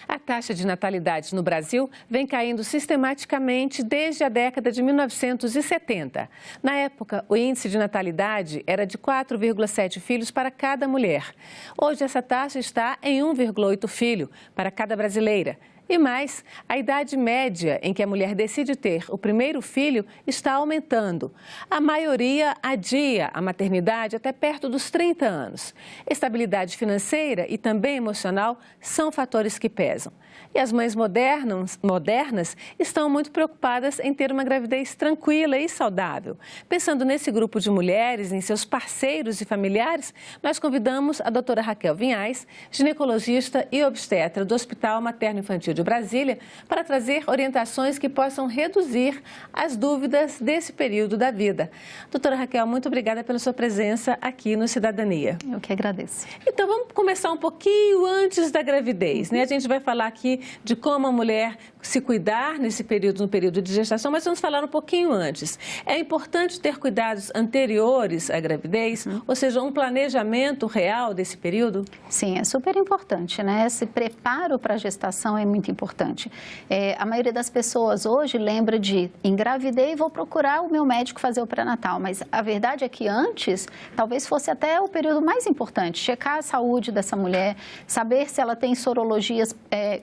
A taxa de natalidade no Brasil vem caindo sistematicamente desde a década de 1970. Na época, o índice de natalidade era de 4,7 filhos para cada mulher. Hoje, essa taxa está em 1,8 filho para cada brasileira. E mais, a idade média em que a mulher decide ter o primeiro filho está aumentando. A maioria adia a maternidade até perto dos 30 anos. Estabilidade financeira e também emocional são fatores que pesam. E as mães modernas estão muito preocupadas em ter uma gravidez tranquila e saudável. Pensando nesse grupo de mulheres, em seus parceiros e familiares, nós convidamos a doutora Raquel Vinhais, ginecologista e obstetra do Hospital Materno Infantil de Brasília, para trazer orientações que possam reduzir as dúvidas desse período da vida. Doutora Raquel, muito obrigada pela sua presença aqui no Cidadania. Eu que agradeço. Então, vamos começar um pouquinho antes da gravidez, né? A gente vai falar aqui de como a mulher se cuidar nesse período, no período de gestação, mas vamos falar um pouquinho antes. É importante ter cuidados anteriores à gravidez, ou seja, um planejamento real desse período? Sim, é super importante, né? Esse preparo para a gestação é muito importante. A maioria das pessoas hoje lembra de engravidei e vou procurar o meu médico fazer o pré-natal, mas a verdade é que antes, talvez fosse até o período mais importante, checar a saúde dessa mulher, saber se ela tem sorologias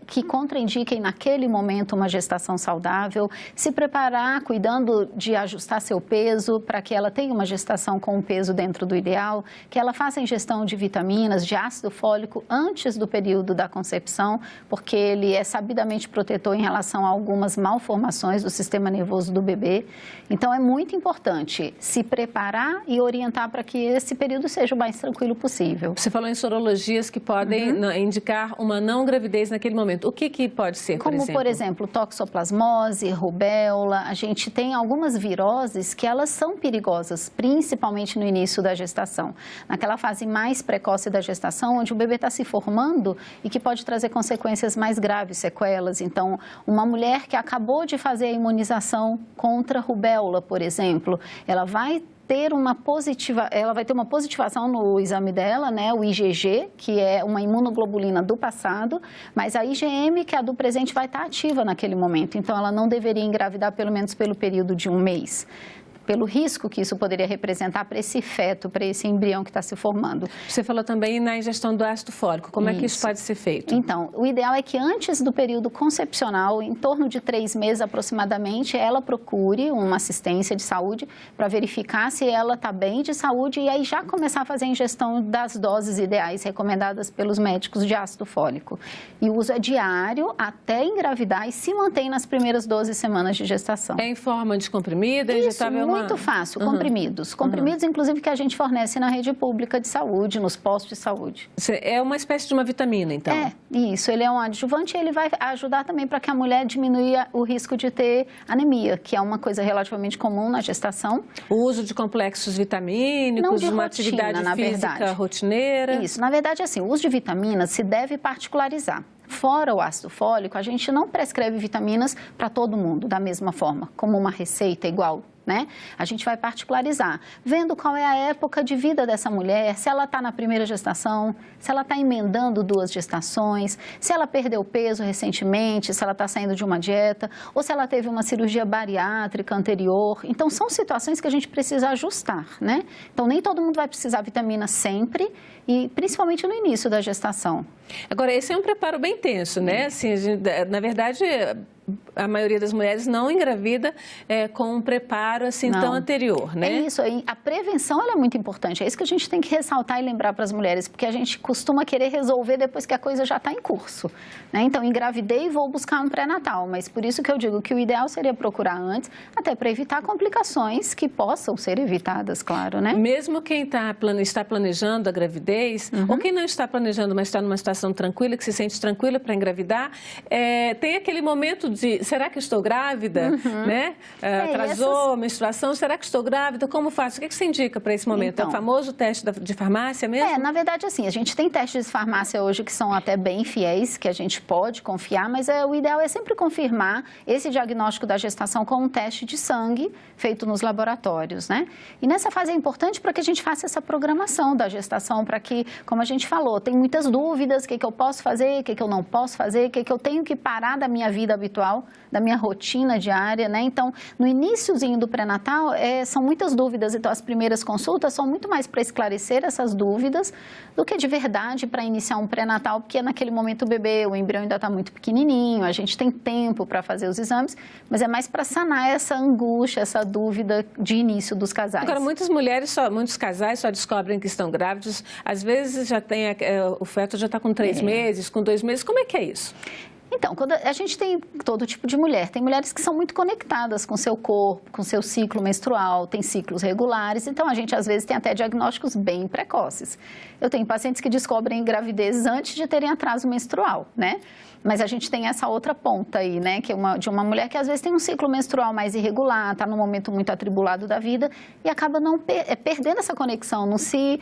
que contraindiquem naquele momento uma gestação saudável, se preparar cuidando de ajustar seu peso para que ela tenha uma gestação com um peso dentro do ideal, que ela faça ingestão de vitaminas, de ácido fólico antes do período da concepção, porque ele é sabidamente protetor em relação a algumas malformações do sistema nervoso do bebê. Então é muito importante se preparar e orientar para que esse período seja o mais tranquilo possível. Você falou em sorologias que podem indicar uma não gravidez naquele momento. O que pode ser, por exemplo, toxoplasmose, rubéola. A gente tem algumas viroses que elas são perigosas, principalmente no início da gestação. Naquela fase mais precoce da gestação, onde o bebê está se formando e que pode trazer consequências mais graves, sequelas. Então, uma mulher que acabou de fazer a imunização contra rubéola, por exemplo, ela vai ter uma positivação no exame dela, né, o IgG, que é uma imunoglobulina do passado, mas a IgM, que é a do presente, vai estar ativa naquele momento. Então, ela não deveria engravidar pelo menos pelo período de um mês, pelo risco que isso poderia representar para esse feto, para esse embrião que está se formando. Você falou também na ingestão do ácido fólico. Como é que isso pode ser feito? Então, o ideal é que antes do período concepcional, em torno de 3 meses aproximadamente, ela procure uma assistência de saúde para verificar se ela está bem de saúde e aí já começar a fazer a ingestão das doses ideais recomendadas pelos médicos de ácido fólico. E o uso é diário até engravidar e se mantém nas primeiras 12 semanas de gestação. É em forma de comprimido? Injetável? Muito fácil, comprimidos. Comprimidos, inclusive, que a gente fornece na rede pública de saúde, nos postos de saúde. É uma espécie de uma vitamina, então? É, isso. Ele é um adjuvante e ele vai ajudar também para que a mulher diminua o risco de ter anemia, que é uma coisa relativamente comum na gestação. O uso de complexos vitamínicos, de uma atividade física rotineira? Isso. Na verdade, assim, o uso de vitaminas se deve particularizar. Fora o ácido fólico, a gente não prescreve vitaminas para todo mundo da mesma forma, como uma receita igual, né? A gente vai particularizar, vendo qual é a época de vida dessa mulher, se ela está na primeira gestação, se ela está emendando 2 gestações, se ela perdeu peso recentemente, se ela está saindo de uma dieta, ou se ela teve uma cirurgia bariátrica anterior. Então, são situações que a gente precisa ajustar, né? Então, nem todo mundo vai precisar vitamina sempre e principalmente no início da gestação. Agora, esse é um preparo bem tenso, né? Assim, na verdade, a maioria das mulheres não engravida com um preparo assim tão anterior, né? É isso, a prevenção ela é muito importante, é isso que a gente tem que ressaltar e lembrar para as mulheres, porque a gente costuma querer resolver depois que a coisa já está em curso, né? Então, engravidei e vou buscar um pré-natal, mas por isso que eu digo que o ideal seria procurar antes, até para evitar complicações que possam ser evitadas, claro, né? Mesmo quem está planejando a gravidez, ou quem não está planejando, mas está numa situação tranquila, que se sente tranquila para engravidar, tem aquele momento de, será que estou grávida, né? Atrasou a menstruação, será que estou grávida? Como faço? O que você indica para esse momento? Então, é o famoso teste de farmácia mesmo? Na verdade, assim, a gente tem testes de farmácia hoje que são até bem fiéis, que a gente pode confiar, mas o ideal é sempre confirmar esse diagnóstico da gestação com um teste de sangue feito nos laboratórios, né? E nessa fase é importante para que a gente faça essa programação da gestação, para que, como a gente falou, tem muitas dúvidas, o que eu posso fazer, o que eu não posso fazer, o que eu tenho que parar da minha vida habitual, da minha rotina diária, né? Então, no iniciozinho do pré-natal, são muitas dúvidas, então as primeiras consultas são muito mais para esclarecer essas dúvidas do que de verdade para iniciar um pré-natal, porque naquele momento o embrião ainda está muito pequenininho, a gente tem tempo para fazer os exames, mas é mais para sanar essa angústia, essa dúvida de início dos casais. Agora, muitos casais só descobrem que estão grávidos, às vezes já tem, o feto já está com 3 meses, com 2 meses, como é que é isso? Então, quando a gente tem todo tipo de mulher, tem mulheres que são muito conectadas com seu corpo, com seu ciclo menstrual, tem ciclos regulares, então a gente às vezes tem até diagnósticos bem precoces. Eu tenho pacientes que descobrem gravidez antes de terem atraso menstrual, né? Mas a gente tem essa outra ponta aí, né, que é de uma mulher que às vezes tem um ciclo menstrual mais irregular, está num momento muito atribulado da vida e acaba perdendo essa conexão, não se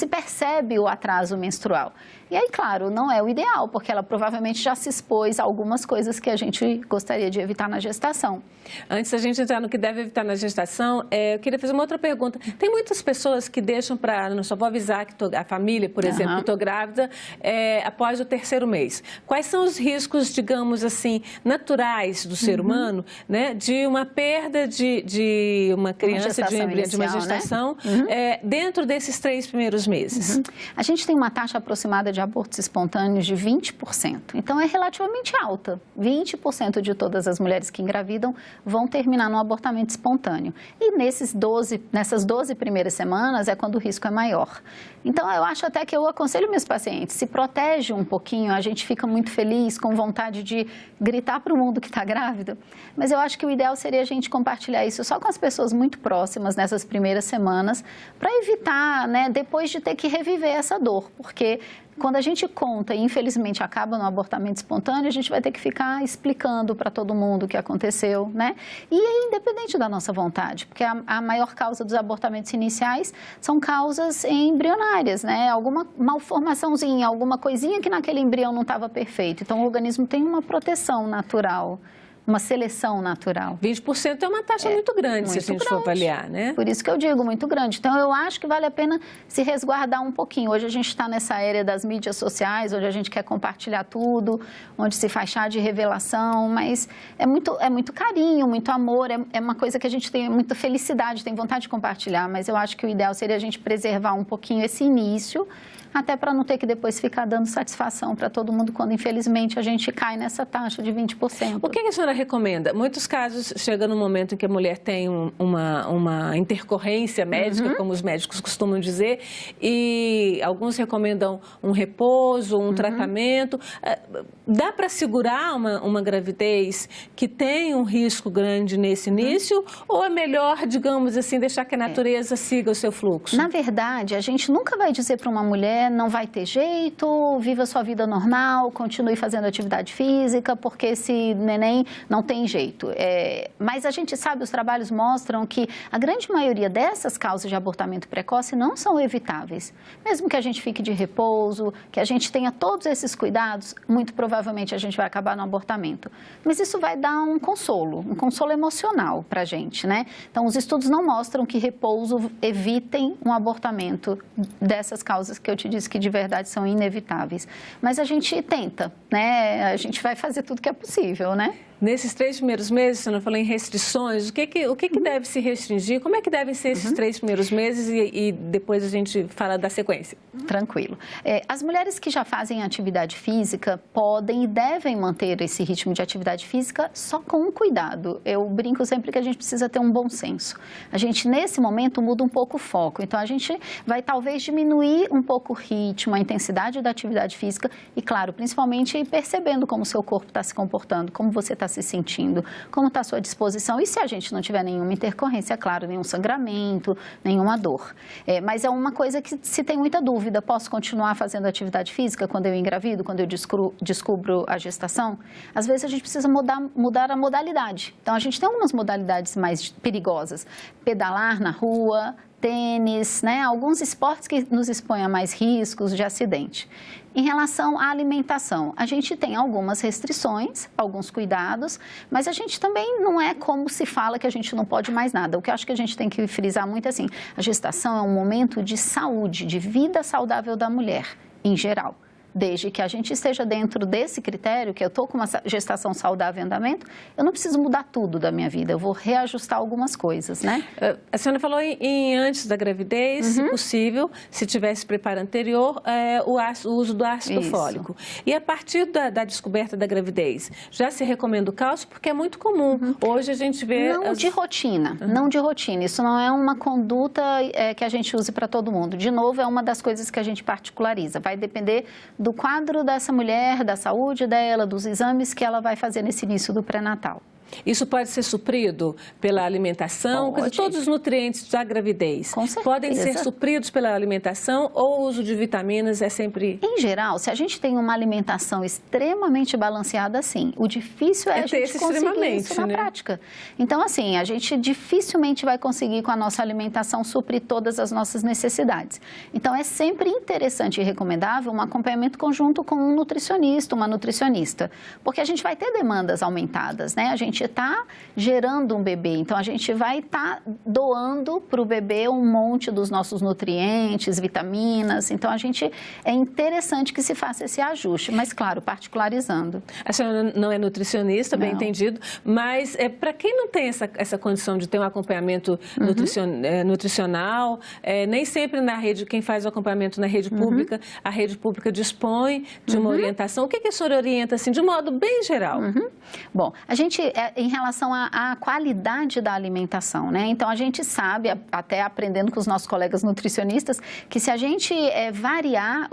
percebe o atraso menstrual. E aí, claro, não é o ideal, porque ela provavelmente já se expôs a algumas coisas que a gente gostaria de evitar na gestação. Antes da gente entrar no que deve evitar na gestação, eu queria fazer uma outra pergunta. Tem muitas pessoas que deixam para, não só vou avisar que a família, por exemplo, que estou grávida, após o 3º mês. Quais são os riscos, digamos assim, naturais do ser humano, né, de uma perda de uma criança, de uma gestação, né? Dentro desses 3 primeiros meses? A gente tem uma taxa aproximada de abortos espontâneos de 20%. Então, é relativamente alta. 20% de todas as mulheres que engravidam vão terminar no abortamento espontâneo. E nessas 12 primeiras semanas é quando o risco é maior. Então, eu acho até que eu aconselho meus pacientes, se protege um pouquinho, a gente fica muito feliz, com vontade de gritar para o mundo que está grávida, mas eu acho que o ideal seria a gente compartilhar isso só com as pessoas muito próximas nessas primeiras semanas, para evitar, né, depois de ter que reviver essa dor, porque quando a gente conta e infelizmente acaba no abortamento espontâneo, a gente vai ter que ficar explicando para todo mundo o que aconteceu, né? E é independente da nossa vontade, porque a maior causa dos abortamentos iniciais são causas embrionárias, né? Alguma malformaçãozinha, alguma coisinha que naquele embrião não estava perfeito. Então, o organismo tem uma proteção natural, uma seleção natural. 20% é uma taxa muito grande, se a gente for avaliar, né? Por isso que eu digo, muito grande. Então, eu acho que vale a pena se resguardar um pouquinho. Hoje a gente está nessa era das mídias sociais, onde a gente quer compartilhar tudo, onde se faz chá de revelação, mas é muito carinho, muito amor, é uma coisa que a gente tem muita felicidade, tem vontade de compartilhar, mas eu acho que o ideal seria a gente preservar um pouquinho esse início, até para não ter que depois ficar dando satisfação para todo mundo quando, infelizmente, a gente cai nessa taxa de 20%. O que a senhora recomenda? Muitos casos chega no momento em que a mulher tem uma intercorrência médica, como os médicos costumam dizer, e alguns recomendam um repouso, um tratamento. Dá para segurar uma gravidez que tem um risco grande nesse início, ou é melhor, digamos assim, deixar que a natureza siga o seu fluxo? Na verdade, a gente nunca vai dizer para uma mulher não vai ter jeito, viva sua vida normal, continue fazendo atividade física, porque esse neném não tem jeito. Mas a gente sabe, os trabalhos mostram que a grande maioria dessas causas de abortamento precoce não são evitáveis. Mesmo que a gente fique de repouso, que a gente tenha todos esses cuidados, muito provavelmente a gente vai acabar no abortamento. Mas isso vai dar um consolo emocional para a gente, né? Então, os estudos não mostram que repouso evitem um abortamento dessas causas que eu te disse que de verdade são inevitáveis. Mas a gente tenta, né? A gente vai fazer tudo que é possível, né? Nesses 3 primeiros meses, você não falou em restrições, o que deve se restringir? Como é que devem ser esses 3 primeiros meses e depois a gente fala da sequência? Tranquilo. As mulheres que já fazem atividade física podem e devem manter esse ritmo de atividade física só com um cuidado. Eu brinco sempre que a gente precisa ter um bom senso. A gente, nesse momento, muda um pouco o foco. Então, a gente vai talvez diminuir um pouco o ritmo, a intensidade da atividade física e, claro, principalmente percebendo como o seu corpo está se comportando, como você está está se sentindo, como está a sua disposição e se a gente não tiver nenhuma intercorrência, é claro, nenhum sangramento, nenhuma dor. Mas é uma coisa que se tem muita dúvida, posso continuar fazendo atividade física quando eu engravido, quando eu descubro a gestação? Às vezes a gente precisa mudar a modalidade. Então a gente tem algumas modalidades mais perigosas, pedalar na rua, tênis, né? Alguns esportes que nos expõem a mais riscos de acidente. Em relação à alimentação, a gente tem algumas restrições, alguns cuidados, mas a gente também não é como se fala que a gente não pode mais nada. O que eu acho que a gente tem que frisar muito é assim, a gestação é um momento de saúde, de vida saudável da mulher, em geral. Desde que a gente esteja dentro desse critério, que eu estou com uma gestação saudável em andamento, eu não preciso mudar tudo da minha vida, eu vou reajustar algumas coisas, né? A senhora falou em antes da gravidez, se possível, se tivesse preparo anterior, o uso do ácido fólico. E a partir da descoberta da gravidez, já se recomenda o cálcio? Porque é muito comum. Hoje a gente vê... Não de rotina, não de rotina. Isso não é uma conduta que a gente use para todo mundo. De novo, é uma das coisas que a gente particulariza. Vai depender do quadro dessa mulher, da saúde dela, dos exames que ela vai fazer nesse início do pré-natal. Isso pode ser suprido pela alimentação? Todos os nutrientes da gravidez podem ser supridos pela alimentação ou o uso de vitaminas é sempre... Em geral, se a gente tem uma alimentação extremamente balanceada, sim. O difícil é a gente conseguir isso na prática. Então, assim, a gente dificilmente vai conseguir com a nossa alimentação suprir todas as nossas necessidades. Então, é sempre interessante e recomendável um acompanhamento conjunto com um nutricionista, uma nutricionista, porque a gente vai ter demandas aumentadas, né? A gente está gerando um bebê, então a gente vai estar doando para o bebê um monte dos nossos nutrientes, vitaminas, então é interessante que se faça esse ajuste, mas claro, particularizando. A senhora não é nutricionista, bem entendido, mas para quem não tem essa condição de ter um acompanhamento nutricional, nem sempre na rede, quem faz o acompanhamento na rede pública, a rede pública dispõe de uma orientação. O que a senhora orienta, assim, de modo bem geral? Bom, a gente... em relação à qualidade da alimentação, né? Então, a gente sabe, até aprendendo com os nossos colegas nutricionistas, que se a gente variar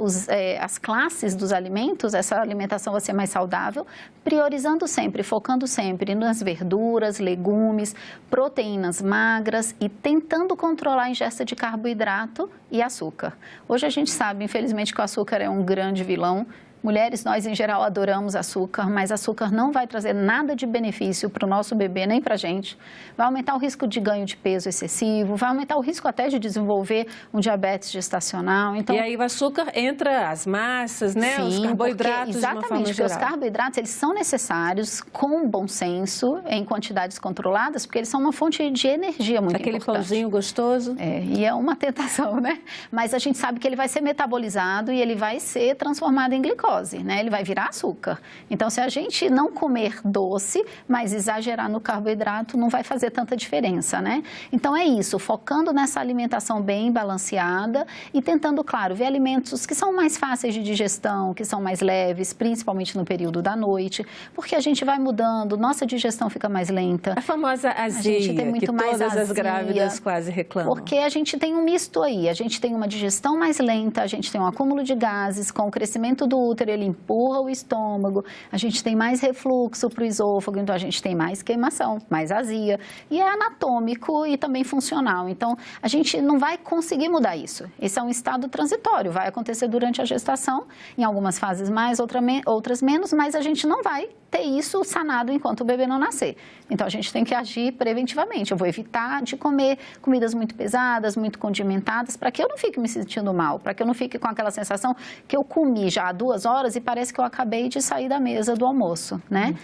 as classes dos alimentos, essa alimentação vai ser mais saudável, priorizando sempre, focando sempre nas verduras, legumes, proteínas magras e tentando controlar a ingesta de carboidrato e açúcar. Hoje a gente sabe, infelizmente, que o açúcar é um grande vilão. Mulheres, nós em geral adoramos açúcar, mas açúcar não vai trazer nada de benefício para o nosso bebê, nem para a gente. Vai aumentar o risco de ganho de peso excessivo, vai aumentar o risco até de desenvolver um diabetes gestacional. Então... E aí o açúcar entra as massas, né? Sim, os carboidratos, exatamente, de uma forma geral. Os carboidratos, eles são necessários com bom senso, em quantidades controladas, porque eles são uma fonte de energia muito importante. Aquele pãozinho gostoso. E é uma tentação, né? Mas a gente sabe que ele vai ser metabolizado e ele vai ser transformado em glicose. Né? Ele vai virar açúcar. Então, se a gente não comer doce, mas exagerar no carboidrato, não vai fazer tanta diferença, né? Então, é isso, focando nessa alimentação bem balanceada e tentando, claro, ver alimentos que são mais fáceis de digestão, que são mais leves, principalmente no período da noite, porque a gente vai mudando, nossa digestão fica mais lenta. A famosa azia, a gente tem muito que mais todas azia, as grávidas quase reclamam. Porque a gente tem um misto aí, a gente tem uma digestão mais lenta, a gente tem um acúmulo de gases, com o crescimento do útero, ele empurra o estômago, a gente tem mais refluxo para o esôfago, então a gente tem mais queimação, mais azia. E é anatômico e também funcional. Então, a gente não vai conseguir mudar isso. Esse é um estado transitório, vai acontecer durante a gestação, em algumas fases mais, outras menos, mas a gente não vai ter isso sanado enquanto o bebê não nascer. Então, a gente tem que agir preventivamente. Eu vou evitar de comer comidas muito pesadas, muito condimentadas, para que eu não fique me sentindo mal, para que eu não fique com aquela sensação que eu comi já há 2 horas e parece que eu acabei de sair da mesa do almoço, né?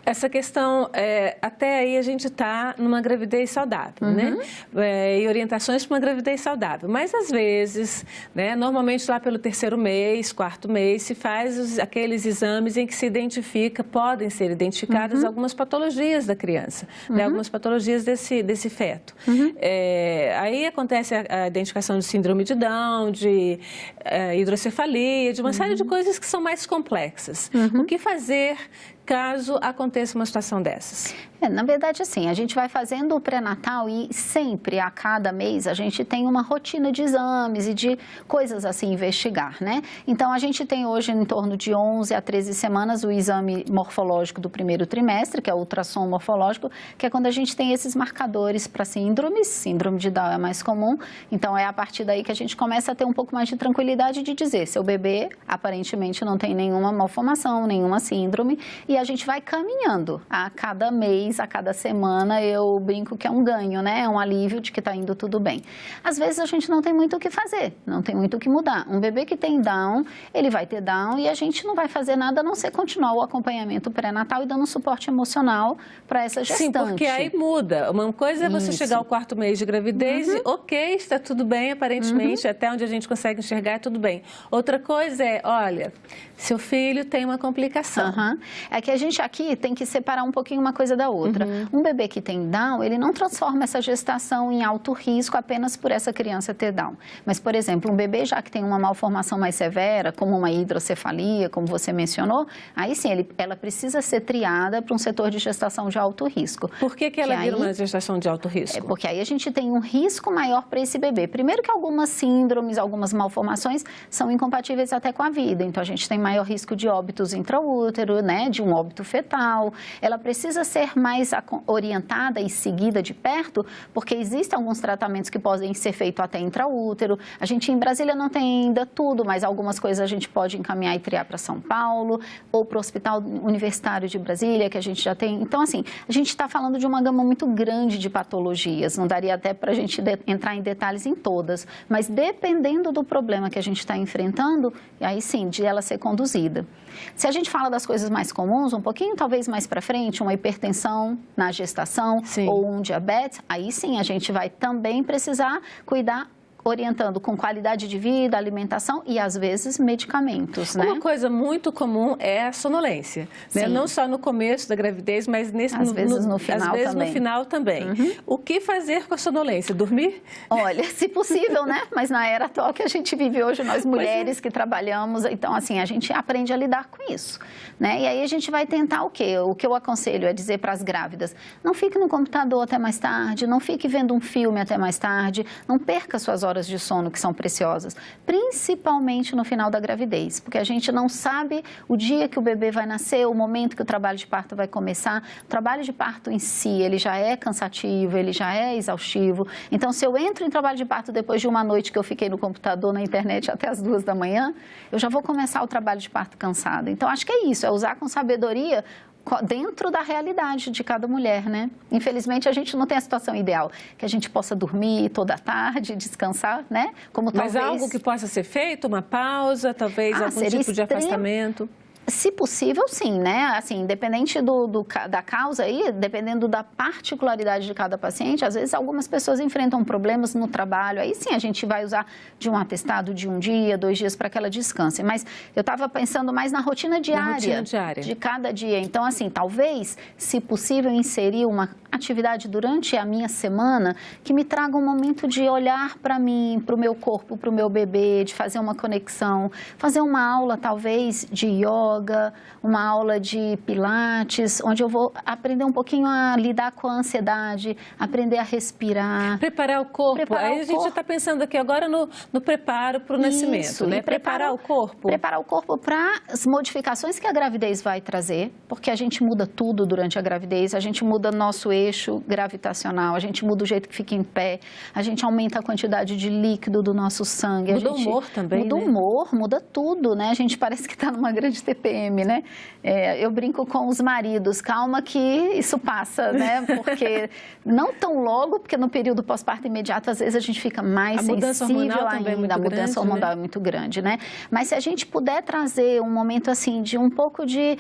Essa questão, até aí a gente está numa gravidez saudável, né? E orientações para uma gravidez saudável. Mas, às vezes, né, normalmente lá pelo 3º mês, 4º mês, se faz aqueles exames em que se identifica, podem ser identificadas algumas patologias da criança, né, algumas patologias desse feto. Aí acontece a identificação de síndrome de Down, de hidrocefalia, de uma série de coisas que são mais complexas. O que fazer caso aconteça uma situação dessas? Na verdade, assim, a gente vai fazendo o pré-natal e sempre, a cada mês, a gente tem uma rotina de exames e de coisas assim, investigar, né? Então, a gente tem hoje em torno de 11 a 13 semanas o exame morfológico do primeiro trimestre, que é o ultrassom morfológico, que é quando a gente tem esses marcadores para síndromes. Síndrome de Down é mais comum, então é a partir daí que a gente começa a ter um pouco mais de tranquilidade de dizer, seu bebê aparentemente não tem nenhuma malformação, nenhuma síndrome, e a gente vai caminhando a cada mês, a cada semana. Eu brinco que é um ganho, né? É um alívio de que está indo tudo bem. Às vezes a gente não tem muito o que fazer, não tem muito o que mudar. Um bebê que tem Down, ele vai ter Down e a gente não vai fazer nada a não ser continuar o acompanhamento pré-natal e dando um suporte emocional para essa gestante. Sim, porque aí muda. Uma coisa é você chegar ao 4º mês de gravidez e, ok, está tudo bem, aparentemente, até onde a gente consegue enxergar, tudo bem. Outra coisa é, olha, seu filho tem uma complicação. É que a gente aqui tem que separar um pouquinho uma coisa da outra. Um bebê que tem Down, ele não transforma essa gestação em alto risco apenas por essa criança ter Down. Mas, por exemplo, um bebê já que tem uma malformação mais severa, como uma hidrocefalia, como você mencionou, aí sim, ela precisa ser triada para um setor de gestação de alto risco. Por que ela vira uma gestação de alto risco? É porque aí a gente tem um risco maior para esse bebê. Primeiro que algumas síndromes, algumas malformações são incompatíveis até com a vida. Então, a gente tem maior risco de óbitos intraútero, né, de um óbito fetal. Ela precisa ser mais orientada e seguida de perto, porque existem alguns tratamentos que podem ser feitos até intraútero. A gente em Brasília não tem ainda tudo, mas algumas coisas a gente pode encaminhar e triar para São Paulo ou para o Hospital Universitário de Brasília, que a gente já tem. Então, assim, a gente está falando de uma gama muito grande de patologias, não daria até para a gente entrar em detalhes em todas, mas dependendo do problema que a gente está enfrentando, aí sim, de ela ser conduzida. Se a gente fala das coisas mais comuns, um pouquinho talvez mais para frente, uma hipertensão na gestação ou um diabetes, aí sim a gente vai também precisar cuidar orientando com qualidade de vida, alimentação e, às vezes, medicamentos, né? Uma coisa muito comum é a sonolência, né? Não só no começo da gravidez, mas às vezes no final também. O que fazer com a sonolência? Dormir? Olha, se possível, né? Mas na era atual que a gente vive hoje, nós mulheres que trabalhamos, então, assim, a gente aprende a lidar com isso, né? E aí a gente vai tentar o quê? O que eu aconselho é dizer para as grávidas, não fique no computador até mais tarde, não fique vendo um filme até mais tarde, não perca suas horas de sono que são preciosas, principalmente no final da gravidez, porque a gente não sabe o dia que o bebê vai nascer, o momento que o trabalho de parto vai começar. O trabalho de parto em si, ele já é cansativo, ele já é exaustivo. Então, se eu entro em trabalho de parto depois de uma noite que eu fiquei no computador, na internet até as 2 da manhã, eu já vou começar o trabalho de parto cansada. Então, acho que é isso, é usar com sabedoria dentro da realidade de cada mulher, né? Infelizmente, a gente não tem a situação ideal, que a gente possa dormir toda a tarde, descansar, né? Como Mas algo que possa ser feito, uma pausa, talvez algum tipo de afastamento? Se possível, sim, né? Assim, independente da causa aí, dependendo da particularidade de cada paciente, às vezes algumas pessoas enfrentam problemas no trabalho, aí sim a gente vai usar de um atestado de 1 dia, 2 dias para que ela descanse. Mas eu estava pensando mais na rotina diária de cada dia. Então, assim, talvez, se possível, inserir uma atividade durante a minha semana que me traga um momento de olhar para mim, para o meu corpo, para o meu bebê, de fazer uma conexão, fazer uma aula, talvez, de yoga, uma aula de pilates, onde eu vou aprender um pouquinho a lidar com a ansiedade, aprender a respirar. Preparar o corpo. Aí a gente já está pensando aqui agora no preparo para o nascimento, né? Preparar o corpo. Preparar o corpo para as modificações que a gravidez vai trazer, porque a gente muda tudo durante a gravidez, a gente muda nosso eixo gravitacional, a gente muda o jeito que fica em pé, a gente aumenta a quantidade de líquido do nosso sangue. Muda o humor também, muda o humor, muda tudo, né? A gente parece que está numa grande TPM, né? Eu brinco com os maridos, calma que isso passa, né? Porque não tão logo, porque no período pós-parto imediato, às vezes a gente fica mais sensível ainda, a mudança hormonal é muito grande, né? Mas se a gente puder trazer um momento assim de um pouco de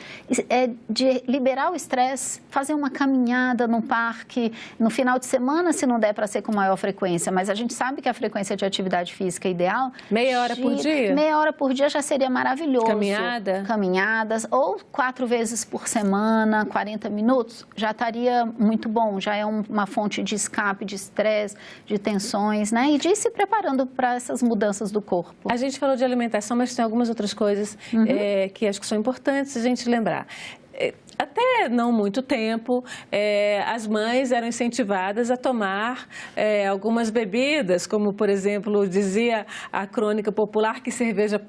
liberar o estresse, fazer uma caminhada no parque, no final de semana, se não der para ser com maior frequência, mas a gente sabe que a frequência de atividade física é ideal. Meia hora por dia? Meia hora por dia já seria maravilhoso. Caminhadas, ou 4 vezes por semana, 40 minutos, já estaria muito bom, já é uma fonte de escape, de estresse, de tensões, né? E de ir se preparando para essas mudanças do corpo. A gente falou de alimentação, mas tem algumas outras coisas que acho que são importantes a gente lembrar. até não muito tempo, as mães eram incentivadas a tomar algumas bebidas, como, por exemplo, dizia a crônica popular que cerveja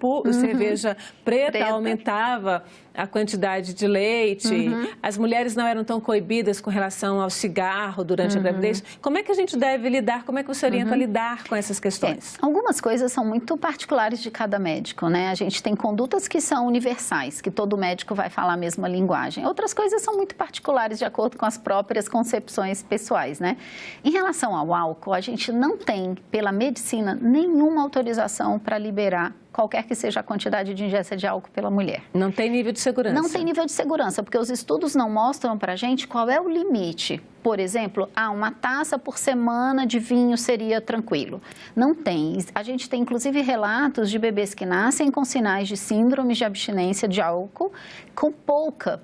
preta aumentava a quantidade de leite, as mulheres não eram tão coibidas com relação ao cigarro durante a gravidez. Como é que a gente deve lidar, como é que você orienta a lidar com essas questões? Algumas coisas são muito particulares de cada médico, né? A gente tem condutas que são universais, que todo médico vai falar a mesma linguagem. Outras coisas são muito particulares de acordo com as próprias concepções pessoais, né? Em relação ao álcool, a gente não tem, pela medicina, nenhuma autorização para liberar qualquer que seja a quantidade de ingesta de álcool pela mulher. Não tem nível de segurança? Não tem nível de segurança, porque os estudos não mostram para a gente qual é o limite. Por exemplo, uma taça por semana de vinho seria tranquilo. Não tem. A gente tem, inclusive, relatos de bebês que nascem com sinais de síndromes de abstinência de álcool, com pouca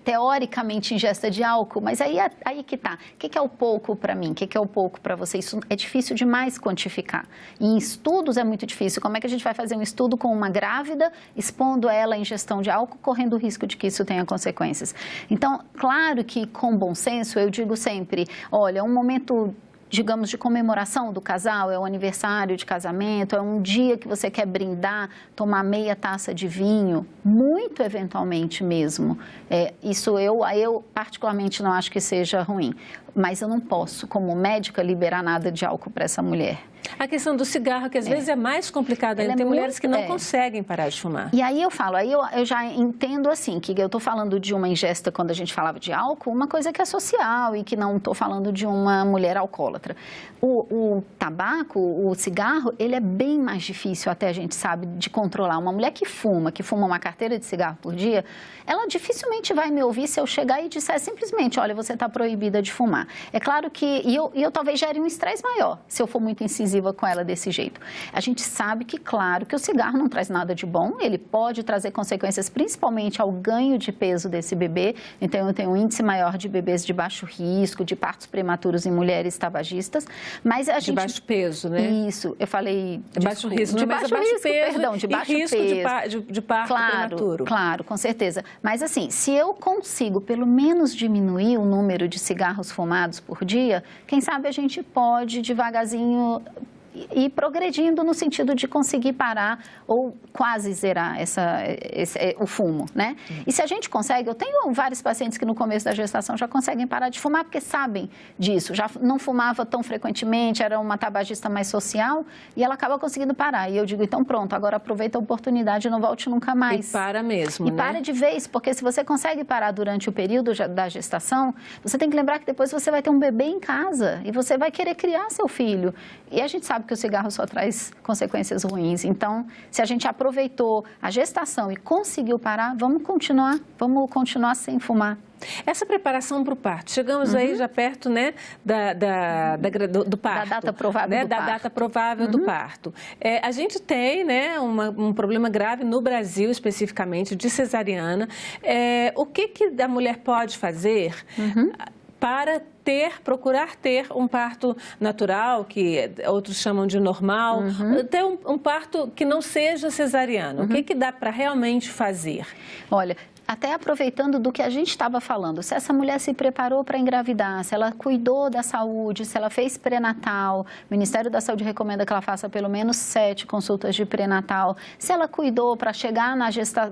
teoricamente ingesta de álcool, mas aí que tá. O que é o pouco para mim? O que é o pouco para você? Isso é difícil demais quantificar. Em estudos é muito difícil. Como é que a gente vai fazer um estudo com uma grávida, expondo ela à ingestão de álcool, correndo o risco de que isso tenha consequências? Então, claro que com bom senso, eu digo sempre, olha, um momento, digamos, de comemoração do casal, é o aniversário de casamento, é um dia que você quer brindar, tomar meia taça de vinho, muito eventualmente mesmo. Isso eu particularmente não acho que seja ruim, mas eu não posso, como médica, liberar nada de álcool para essa mulher. A questão do cigarro, que às vezes é mais complicada ainda, tem mulheres que não conseguem parar de fumar. E aí eu falo, eu já entendo assim, que eu estou falando de uma ingesta, quando a gente falava de álcool, uma coisa que é social e que não estou falando de uma mulher alcoólatra. O tabaco, o cigarro, ele é bem mais difícil, até a gente sabe, de controlar. Uma mulher que fuma uma carteira de cigarro por dia, ela dificilmente vai me ouvir se eu chegar e disser simplesmente, olha, você está proibida de fumar. É claro que, eu talvez gere um estresse maior, se eu for muito incisiva com ela desse jeito. A gente sabe que, claro, que o cigarro não traz nada de bom, ele pode trazer consequências principalmente ao ganho de peso desse bebê, então eu tenho um índice maior de bebês de baixo risco, de partos prematuros em mulheres tabagistas, mas a gente... De baixo peso, né? Isso, eu falei... Baixo risco, de baixo risco, peso, perdão, de baixo risco peso. de parto prematuro. Claro, com certeza. Mas assim, se eu consigo pelo menos diminuir o número de cigarros fumados por dia, quem sabe a gente pode devagarzinho ir progredindo no sentido de conseguir parar ou quase zerar o fumo, né? E se a gente consegue, eu tenho vários pacientes que no começo da gestação já conseguem parar de fumar porque sabem disso, já não fumava tão frequentemente, era uma tabagista mais social e ela acaba conseguindo parar. E eu digo, então pronto, agora aproveita a oportunidade e não volte nunca mais. E para mesmo, né? E para de vez, porque se você consegue parar durante o período da gestação, você tem que lembrar que depois você vai ter um bebê em casa e você vai querer criar seu filho. E a gente sabe que o cigarro só traz consequências ruins. Então, se a gente aproveitou a gestação e conseguiu parar, vamos continuar sem fumar. Essa preparação para o parto, chegamos aí já perto, né, do parto. Da data provável, né, do parto. Da data provável do parto. A gente tem, né, um problema grave no Brasil, especificamente, de cesariana. O que a mulher pode fazer para procurar ter um parto natural, que outros chamam de normal, ter um parto que não seja cesariano? O que dá para realmente fazer? Olha, até aproveitando do que a gente estava falando, se essa mulher se preparou para engravidar, se ela cuidou da saúde, se ela fez pré-natal, o Ministério da Saúde recomenda que ela faça pelo menos 7 consultas de pré-natal, se ela cuidou para chegar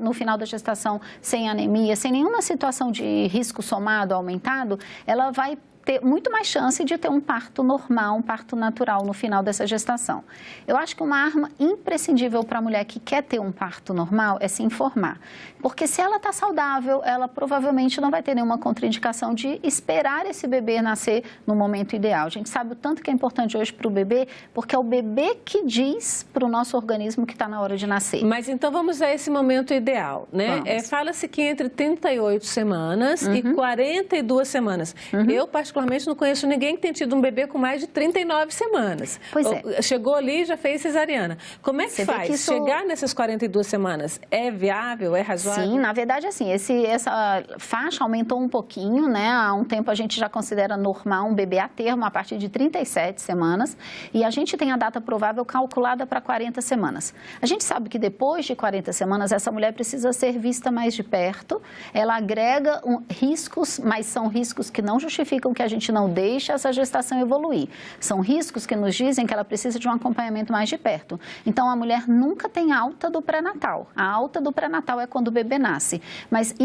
no final da gestação sem anemia, sem nenhuma situação de risco somado aumentado, ela vai ter muito mais chance de ter um parto normal, um parto natural no final dessa gestação. Eu acho que uma arma imprescindível para a mulher que quer ter um parto normal é se informar. Porque se ela está saudável, ela provavelmente não vai ter nenhuma contraindicação de esperar esse bebê nascer no momento ideal. A gente sabe o tanto que é importante hoje para o bebê, porque é o bebê que diz para o nosso organismo que está na hora de nascer. Mas então vamos a esse momento ideal, né? Fala-se que entre 38 semanas e 42 semanas. Eu, particularmente, particularmente não conheço ninguém que tenha tido um bebê com mais de 39 semanas. Pois é. Chegou ali e já fez cesariana. Como é que Você faz? que isso... Chegar nessas 42 semanas é viável, é razoável? Sim, na verdade, assim, essa faixa aumentou um pouquinho, né? Há um tempo a gente já considera normal um bebê a termo a partir de 37 semanas e a gente tem a data provável calculada para 40 semanas. A gente sabe que depois de 40 semanas essa mulher precisa ser vista mais de perto, ela agrega riscos, mas são riscos que não justificam que a gente não deixe essa gestação evoluir. São riscos que nos dizem que ela precisa de um acompanhamento mais de perto. Então, a mulher nunca tem alta do pré-natal. A alta do pré-natal é quando o bebê nasce. Mas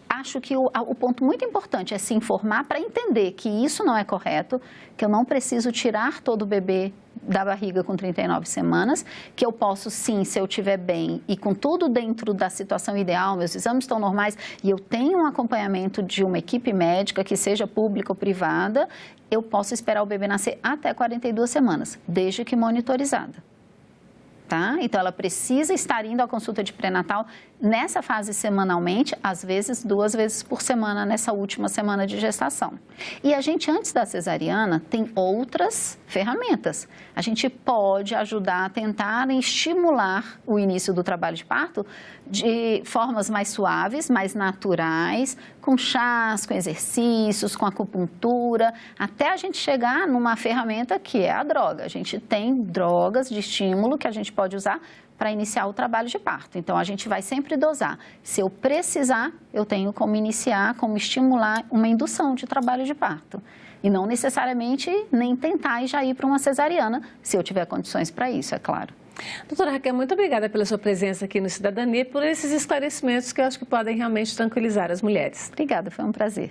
acho que o ponto muito importante é se informar para entender que isso não é correto, que eu não preciso tirar todo o bebê da barriga com 39 semanas, que eu posso sim, se eu estiver bem e com tudo dentro da situação ideal, meus exames estão normais e eu tenho um acompanhamento de uma equipe médica, que seja pública ou privada, eu posso esperar o bebê nascer até 42 semanas, desde que monitorizada. Tá? Então, ela precisa estar indo à consulta de pré-natal nessa fase semanalmente, às vezes 2 vezes por semana nessa última semana de gestação. E a gente, antes da cesariana, tem outras ferramentas. A gente pode ajudar a tentar estimular o início do trabalho de parto de formas mais suaves, mais naturais, com chás, com exercícios, com acupuntura, até a gente chegar numa ferramenta que é a droga. A gente tem drogas de estímulo que a gente pode usar para iniciar o trabalho de parto. Então, a gente vai sempre dosar. Se eu precisar, eu tenho como iniciar, como estimular uma indução de trabalho de parto. E não necessariamente nem tentar e já ir para uma cesariana, se eu tiver condições para isso, é claro. Doutora Raquel, muito obrigada pela sua presença aqui no Cidadania e por esses esclarecimentos que eu acho que podem realmente tranquilizar as mulheres. Obrigada, foi um prazer.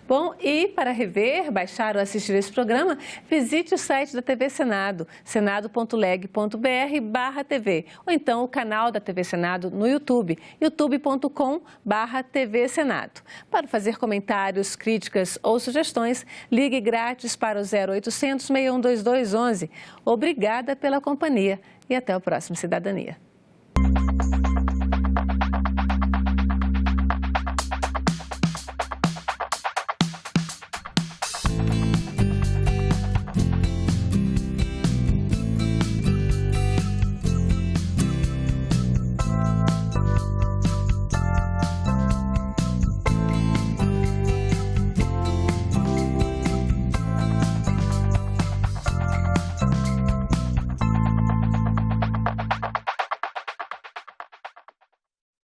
Bom, e para rever, baixar ou assistir esse programa, visite o site da TV Senado, senado.leg.br/TV, ou então o canal da TV Senado no YouTube, youtube.com/TV Senado. Para fazer comentários, críticas ou sugestões, ligue grátis para o 0800 612 1211. Obrigada pela companhia. E até o próximo Cidadania.